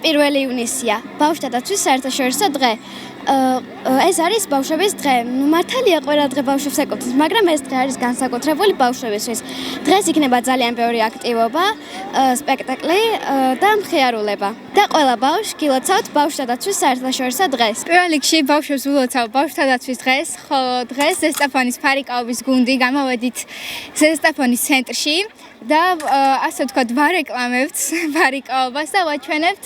1 ივნისია, ბავშვთა დაცვის საერთაშორისო დღე. ეს არის ბავშვების დღე. მართალია ყველა დღე ბავშვებს ეკუთვნის, მაგრამ ეს დღე არის განსაკუთრებული ბავშვებისთვის. დღეს იქნება ძალიან ბევრი აქტივობა, სპექტაკლი და მხიარულება. და ყველა ბავშვს გილოცავთ ბავშვთა დაცვის საერთაშორისო დღეს. პირველ რიგში ბავშვებს ვილოცავ ბავშვთა დაცვის დღეს, ხოლო დღეს ზესტაფონის ფარიკაობის გუნდი გამოვედით ზესტაფონის ცენტრში და ასე ვთქვათ, ვარეკლამებთ ფარიკაობას და ვაჩვენებთ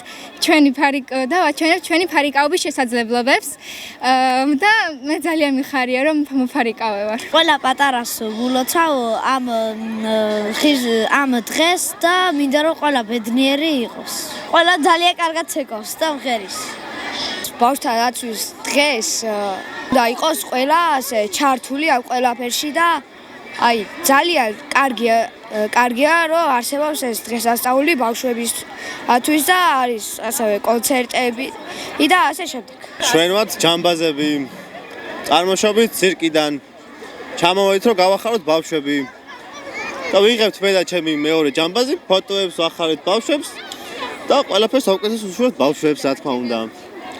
ჩვენი ფარიკაობის შესაძლებლობებს. და მე ძალიან მიხარია, რომ მოფარიკავე ვარ. ყველა პატარას ვილოცავ ამ დღეს და მინდა რომ ყველა ბედნიერი იყოს. ყველა ძალიან კარგად ცეკავს და მღერის. ბავშვთა დაცვის დღეს და იყოს ყველა ასე ჩართული ამ ყველაფერში და აი ძალიან კარგია რომ არსებობს ეს დღესასწაული ბავშვებისთვის და არის ასევე კონცერტები და ასე შემდეგ. ჩვენවත් ჯამბაზები წარმოშობით ცირკიდან ჩამოვედით რომ გავახაროთ ბავშვები და ვიღებთ მე და ჩემი მეორე ჯამბაზი ფოტოებს ვახარეთ ბავშვებს და ყველაფერს საუკეთესო უშუალოდ ბავშვებს რა თქმა უნდა.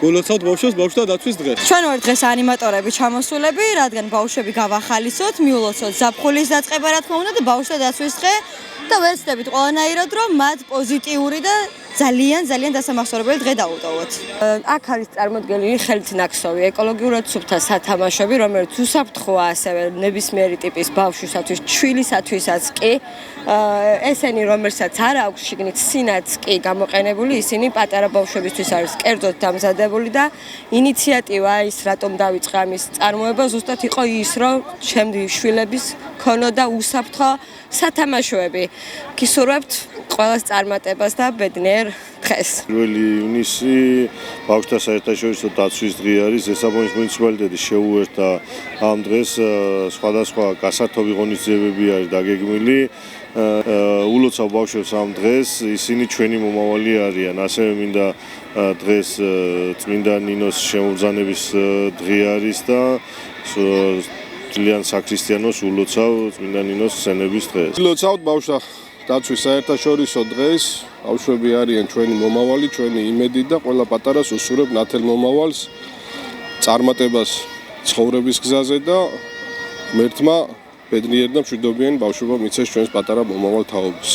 გულოცავთ ბავშვებს ბავშვთა დაცვის დღეს. ჩვენ ვართ დღეს ანიმატორები ჩამოსულები, რადგან ბავშვები გავახალისოთ, მიულოცოთ ზაფხულის დაწყება რა თქმა უნდა და ბავშვთა დაცვის დღე და ვეცდებით ყველანაირად რომ მათ პოზიტიური და ძალიან დასამახსოვრებელი დღე დაუტოვოთ. აქ არის წარმოდგენილი ხელთნაქსოვი, ეკოლოგიურად სუფთა სათამაშოები, რომელიც უსაფრთხოა ასევე ნებისმიერი ტიპის ბავშვისათვის, ჩვილისათვისაც კი. ესენი რომელსაც არ აქვს შიგნით სინაც კი გამოყენებული, ისინი პატარა ბავშვებისთვის არის კერძოდ დამზადებული და ინიციატივა ის რატომ დავიწყე ამის წარმოება ზუსტად იყო ის, რომ ჩემი შვილების ქონოდა უსაფრთხო სათამაშოები. გისურვებთ ყველას წარმატებას და ბედნიერ დღეს. 1 ივნისი ბავშვთა საერთაშორისო დაცვის დღე არის. ზესტაფონის მუნიციპალიტეტი შეუერთდა ამ დღეს სხვადასხვა გასართობი ღონისძიებები არის დაგეგმილი. ულოცავ ბავშვებს ამ დღეს, ისინი ჩვენი მომავალი არიან. ასევე მინდა დღეს წმინდა ნინოს შემობრძანების დღე არის და ძალიან საქრისტიანოს ულოცავ წმინდა ნინოს სცენების დღეს. ვილოცავთ ბავშვთა დაცვის საერთაშორისო დღეს. ბავშვები არიან ჩვენი მომავალი, ჩვენი იმედი და ყველა პატარას უსურებ ნათელ მომავალს, წარმატებას ცხოვრების გზაზე და ღმერთმა ბედნიერ და მშვიდობიან ბავშვობა მიცეს ჩვენს პატარა მომავალ თაობას.